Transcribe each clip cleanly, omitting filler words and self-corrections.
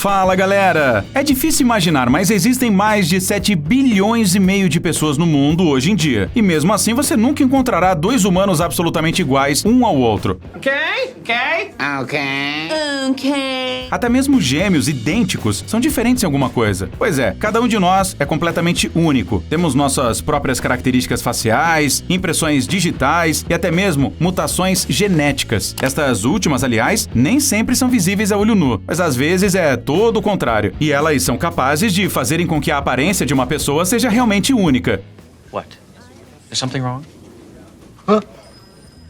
Fala, galera! É difícil imaginar, mas existem mais de 7 bilhões e meio de pessoas no mundo hoje em dia. E mesmo assim, você nunca encontrará dois humanos absolutamente iguais um ao outro. Ok. Até mesmo gêmeos idênticos são diferentes em alguma coisa. Pois é, cada um de nós é completamente único. Temos nossas próprias características faciais, impressões digitais e até mesmo mutações genéticas. Estas últimas, aliás, nem sempre são visíveis a olho nu, mas às vezes é todo o contrário. E elas são capazes de fazerem com que a aparência de uma pessoa seja realmente única. What? Is something wrong?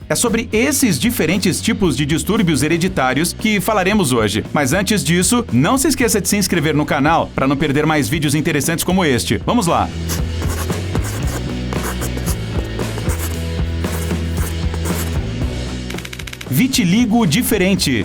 É sobre esses diferentes tipos de distúrbios hereditários que falaremos hoje. Mas antes disso, não se esqueça de se inscrever no canal para não perder mais vídeos interessantes como este. Vamos lá! Vitiligo diferente.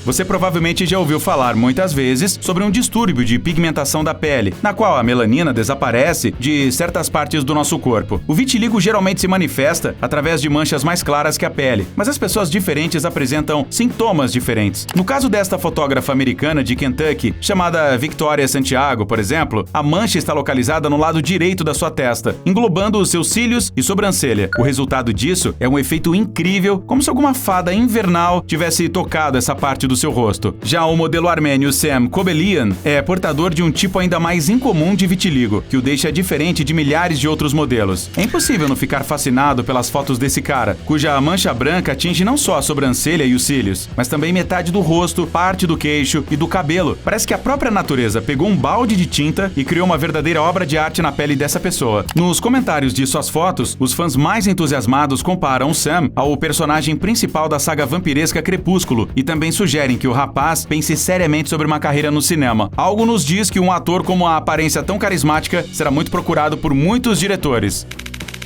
Você provavelmente já ouviu falar muitas vezes sobre um distúrbio de pigmentação da pele, na qual a melanina desaparece de certas partes do nosso corpo. O vitiligo geralmente se manifesta através de manchas mais claras que a pele, mas as pessoas diferentes apresentam sintomas diferentes. No caso desta fotógrafa americana de Kentucky, chamada Victoria Santiago, por exemplo, a mancha está localizada no lado direito da sua testa, englobando os seus cílios e sobrancelha. O resultado disso é um efeito incrível, como se alguma fada invernal tivesse tocado essa parte do seu rosto. Já o modelo armênio Sam Kobelian é portador de um tipo ainda mais incomum de vitiligo, que o deixa diferente de milhares de outros modelos. É impossível não ficar fascinado pelas fotos desse cara, cuja mancha branca atinge não só a sobrancelha e os cílios, mas também metade do rosto, parte do queixo e do cabelo. Parece que a própria natureza pegou um balde de tinta e criou uma verdadeira obra de arte na pele dessa pessoa. Nos comentários de suas fotos, os fãs mais entusiasmados comparam Sam ao personagem principal da saga vampiresca Crepúsculo e também sugerem que o rapaz pense seriamente sobre uma carreira no cinema. Algo nos diz que um ator com uma aparência tão carismática será muito procurado por muitos diretores.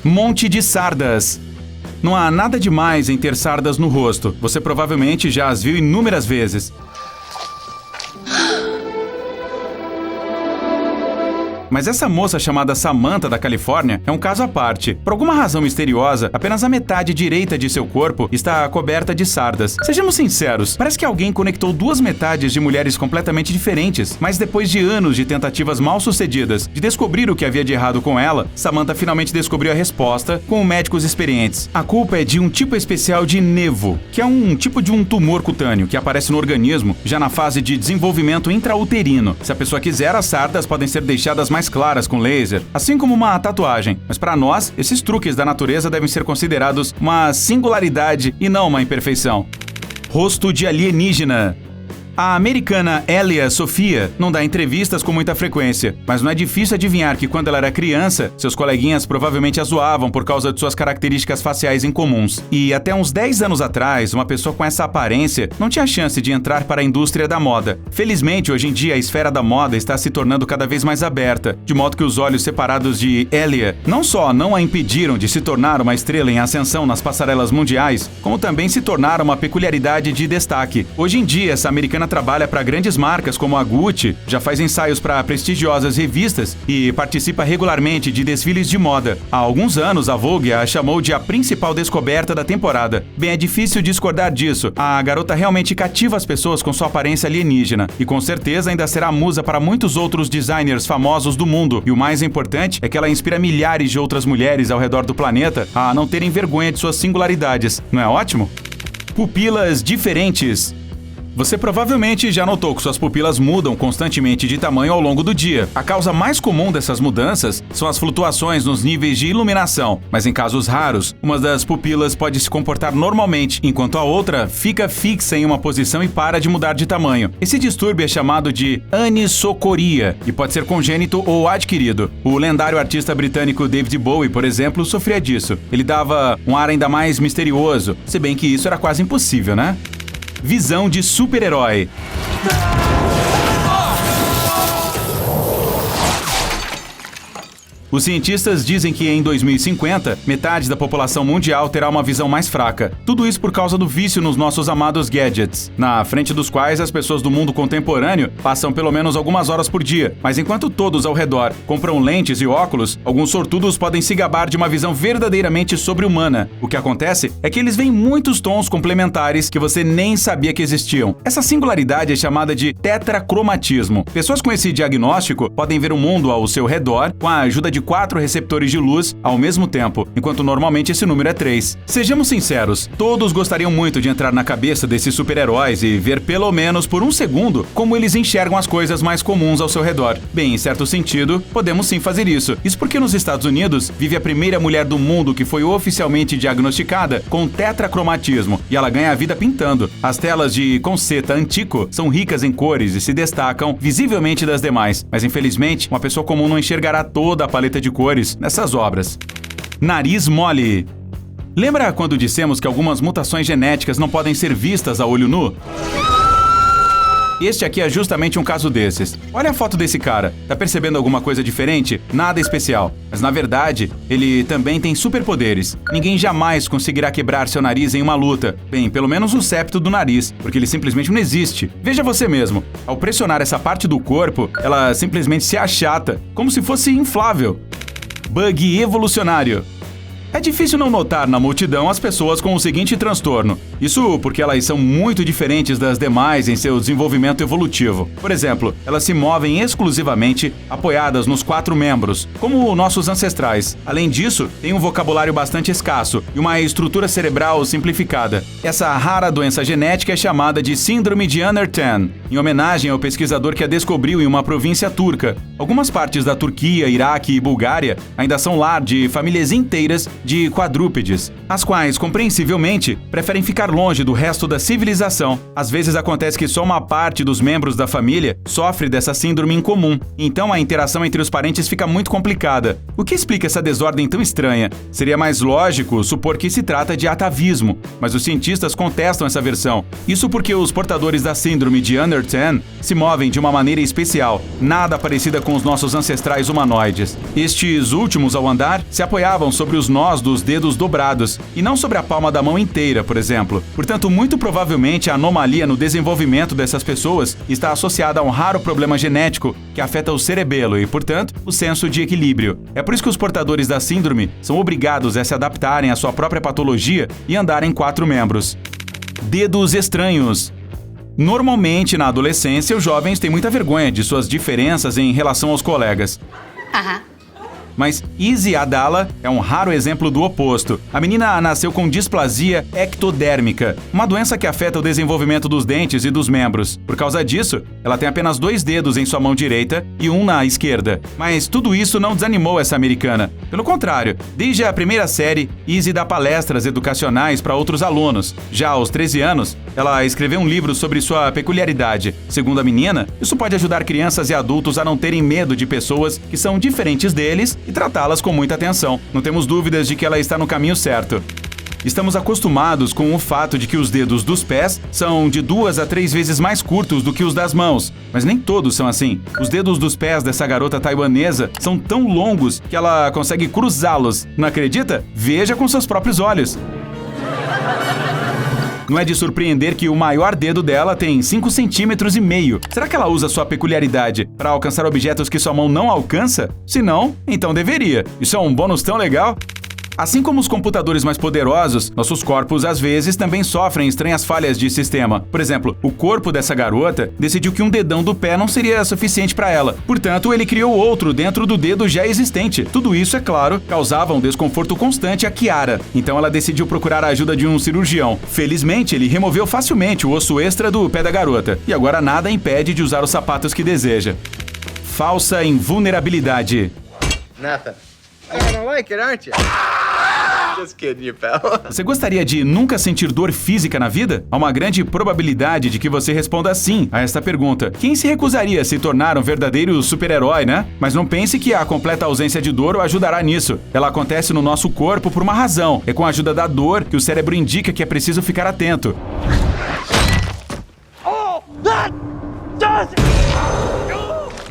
Monte de sardas. Não há nada demais em ter sardas no rosto. Você provavelmente já as viu inúmeras vezes. Mas essa moça chamada Samantha da Califórnia é um caso à parte. Por alguma razão misteriosa, apenas a metade direita de seu corpo está coberta de sardas. Sejamos sinceros, parece que alguém conectou duas metades de mulheres completamente diferentes, mas depois de anos de tentativas mal sucedidas de descobrir o que havia de errado com ela, Samantha finalmente descobriu a resposta com médicos experientes. A culpa é de um tipo especial de nevo, que é um tipo de um tumor cutâneo que aparece no organismo já na fase de desenvolvimento intrauterino. Se a pessoa quiser, as sardas podem ser deixadas mais claras com laser, assim como uma tatuagem. Mas para nós, esses truques da natureza devem ser considerados uma singularidade e não uma imperfeição. Rosto de alienígena. A americana Elia Sofia não dá entrevistas com muita frequência, mas não é difícil adivinhar que quando ela era criança, seus coleguinhas provavelmente a zoavam por causa de suas características faciais incomuns. E até uns 10 anos atrás, uma pessoa com essa aparência não tinha chance de entrar para a indústria da moda. Felizmente, hoje em dia, a esfera da moda está se tornando cada vez mais aberta, de modo que os olhos separados de Elia não só não a impediram de se tornar uma estrela em ascensão nas passarelas mundiais, como também se tornaram uma peculiaridade de destaque. Hoje em dia, essa americana trabalha para grandes marcas como a Gucci, já faz ensaios para prestigiosas revistas e participa regularmente de desfiles de moda. Há alguns anos, a Vogue a chamou de a principal descoberta da temporada. Bem, é difícil discordar disso. A garota realmente cativa as pessoas com sua aparência alienígena e com certeza ainda será musa para muitos outros designers famosos do mundo. E o mais importante é que ela inspira milhares de outras mulheres ao redor do planeta a não terem vergonha de suas singularidades. Não é ótimo? Pupilas diferentes. Você provavelmente já notou que suas pupilas mudam constantemente de tamanho ao longo do dia. A causa mais comum dessas mudanças são as flutuações nos níveis de iluminação, mas em casos raros, uma das pupilas pode se comportar normalmente, enquanto a outra fica fixa em uma posição e para de mudar de tamanho. Esse distúrbio é chamado de anisocoria e pode ser congênito ou adquirido. O lendário artista britânico David Bowie, por exemplo, sofria disso. Ele dava um ar ainda mais misterioso, se bem que isso era quase impossível, né? Visão de super-herói. Os cientistas dizem que em 2050, metade da população mundial terá uma visão mais fraca. Tudo isso por causa do vício nos nossos amados gadgets, na frente dos quais as pessoas do mundo contemporâneo passam pelo menos algumas horas por dia. Mas enquanto todos ao redor compram lentes e óculos, alguns sortudos podem se gabar de uma visão verdadeiramente sobre-humana. O que acontece é que eles veem muitos tons complementares que você nem sabia que existiam. Essa singularidade é chamada de tetracromatismo. Pessoas com esse diagnóstico podem ver o mundo ao seu redor com a ajuda de 4 receptores de luz ao mesmo tempo, enquanto normalmente esse número é 3. Sejamos sinceros, todos gostariam muito de entrar na cabeça desses super-heróis e ver pelo menos por um segundo como eles enxergam as coisas mais comuns ao seu redor. Bem, em certo sentido, podemos sim fazer isso. Isso porque nos Estados Unidos vive a primeira mulher do mundo que foi oficialmente diagnosticada com tetracromatismo e ela ganha a vida pintando. As telas de Concetta Antico são ricas em cores e se destacam visivelmente das demais, mas infelizmente uma pessoa comum não enxergará toda a paleta de cores nessas obras. Nariz mole. Lembra quando dissemos que algumas mutações genéticas não podem ser vistas a olho nu? Este aqui é justamente um caso desses. Olha a foto desse cara. Tá percebendo alguma coisa diferente? Nada especial. Mas na verdade, ele também tem superpoderes. Ninguém jamais conseguirá quebrar seu nariz em uma luta. Bem, pelo menos o septo do nariz, porque ele simplesmente não existe. Veja você mesmo. Ao pressionar essa parte do corpo, ela simplesmente se achata, como se fosse inflável. Bug evolucionário. É difícil não notar na multidão as pessoas com o seguinte transtorno. Isso porque elas são muito diferentes das demais em seu desenvolvimento evolutivo. Por exemplo, elas se movem exclusivamente apoiadas nos 4 membros, como nossos ancestrais. Além disso, têm um vocabulário bastante escasso e uma estrutura cerebral simplificada. Essa rara doença genética é chamada de Síndrome de Unner-Tan, em homenagem ao pesquisador que a descobriu em uma província turca. Algumas partes da Turquia, Iraque e Bulgária ainda são lar de famílias inteiras de quadrúpedes, as quais, compreensivelmente, preferem ficar longe do resto da civilização. Às vezes acontece que só uma parte dos membros da família sofre dessa síndrome incomum, então a interação entre os parentes fica muito complicada. O que explica essa desordem tão estranha? Seria mais lógico supor que se trata de atavismo, mas os cientistas contestam essa versão. Isso porque os portadores da síndrome de Unner-Tan se movem de uma maneira especial, nada parecida com os nossos ancestrais humanoides. Estes últimos, ao andar, se apoiavam sobre os nós dos dedos dobrados, e não sobre a palma da mão inteira, por exemplo. Portanto, muito provavelmente a anomalia no desenvolvimento dessas pessoas está associada a um raro problema genético que afeta o cerebelo e, portanto, o senso de equilíbrio. É por isso que os portadores da síndrome são obrigados a se adaptarem à sua própria patologia e andar em 4 membros. Dedos estranhos. Normalmente, na adolescência, os jovens têm muita vergonha de suas diferenças em relação aos colegas. Mas Izzy Adala é um raro exemplo do oposto. A menina nasceu com displasia ectodérmica, uma doença que afeta o desenvolvimento dos dentes e dos membros. Por causa disso, ela tem apenas 2 dedos em sua mão direita e um na esquerda. Mas tudo isso não desanimou essa americana. Pelo contrário, desde a primeira série, Izzy dá palestras educacionais para outros alunos. Já aos 13 anos, ela escreveu um livro sobre sua peculiaridade. Segundo a menina, isso pode ajudar crianças e adultos a não terem medo de pessoas que são diferentes deles e tratá-las com muita atenção. Não temos dúvidas de que ela está no caminho certo. Estamos acostumados com o fato de que os dedos dos pés são de 2 a 3 vezes mais curtos do que os das mãos, mas nem todos são assim. Os dedos dos pés dessa garota taiwanesa são tão longos que ela consegue cruzá-los. Não acredita? Veja com seus próprios olhos. Não é de surpreender que o maior dedo dela tem 5,5 centímetros. Será que ela usa sua peculiaridade para alcançar objetos que sua mão não alcança? Se não, então deveria. Isso é um bônus tão legal. Assim como os computadores mais poderosos, nossos corpos às vezes também sofrem estranhas falhas de sistema. Por exemplo, o corpo dessa garota decidiu que um dedão do pé não seria suficiente para ela. Portanto, ele criou outro dentro do dedo já existente. Tudo isso, é claro, causava um desconforto constante a Kiara. Então ela decidiu procurar a ajuda de um cirurgião. Felizmente, ele removeu facilmente o osso extra do pé da garota. E agora nada impede de usar os sapatos que deseja. Falsa invulnerabilidade. Nothing. I don't like it, aren't you? Just kidding you, pal. Você gostaria de nunca sentir dor física na vida? Há uma grande probabilidade de que você responda sim a esta pergunta. Quem se recusaria a se tornar um verdadeiro super-herói, né? Mas não pense que a completa ausência de dor o ajudará nisso. Ela acontece no nosso corpo por uma razão. É com a ajuda da dor que o cérebro indica que é preciso ficar atento.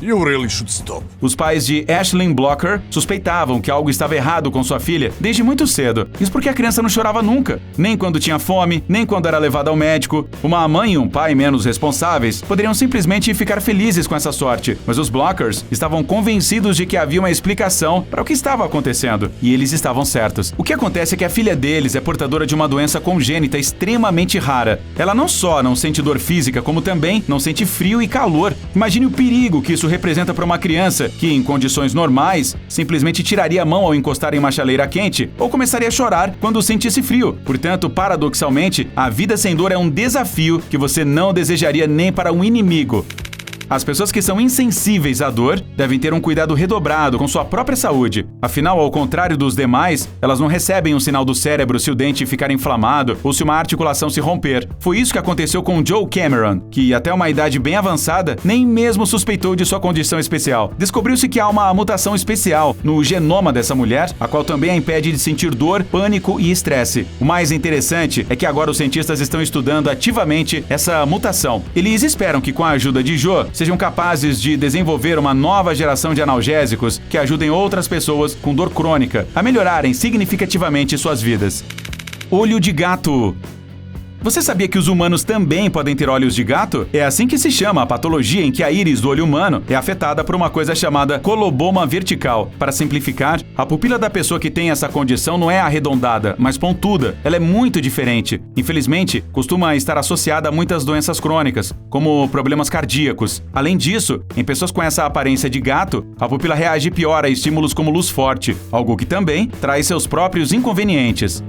You really should stop. Os pais de Ashlyn Blocker suspeitavam que algo estava errado com sua filha desde muito cedo. Isso porque a criança não chorava nunca, nem quando tinha fome, nem quando era levada ao médico. Uma mãe e um pai menos responsáveis poderiam simplesmente ficar felizes com essa sorte, mas os Blockers estavam convencidos de que havia uma explicação para o que estava acontecendo, e eles estavam certos. O que acontece é que a filha deles é portadora de uma doença congênita extremamente rara. Ela não só não sente dor física, como também não sente frio e calor. Imagine o perigo que isso representa para uma criança que, em condições normais, simplesmente tiraria a mão ao encostar em uma chaleira quente ou começaria a chorar quando sentisse frio. Portanto, paradoxalmente, a vida sem dor é um desafio que você não desejaria nem para um inimigo. As pessoas que são insensíveis à dor devem ter um cuidado redobrado com sua própria saúde. Afinal, ao contrário dos demais, elas não recebem um sinal do cérebro se o dente ficar inflamado ou se uma articulação se romper. Foi isso que aconteceu com Joe Cameron, que até uma idade bem avançada nem mesmo suspeitou de sua condição especial. Descobriu-se que há uma mutação especial no genoma dessa mulher, a qual também a impede de sentir dor, pânico e estresse. O mais interessante é que agora os cientistas estão estudando ativamente essa mutação. Eles esperam que com a ajuda de Joe sejam capazes de desenvolver uma nova geração de analgésicos que ajudem outras pessoas com dor crônica a melhorarem significativamente suas vidas. Olho de gato. Você sabia que os humanos também podem ter olhos de gato? É assim que se chama a patologia em que a íris do olho humano é afetada por uma coisa chamada coloboma vertical. Para simplificar, a pupila da pessoa que tem essa condição não é arredondada, mas pontuda. Ela é muito diferente. Infelizmente, costuma estar associada a muitas doenças crônicas, como problemas cardíacos. Além disso, em pessoas com essa aparência de gato, a pupila reage pior a estímulos como luz forte, algo que também traz seus próprios inconvenientes.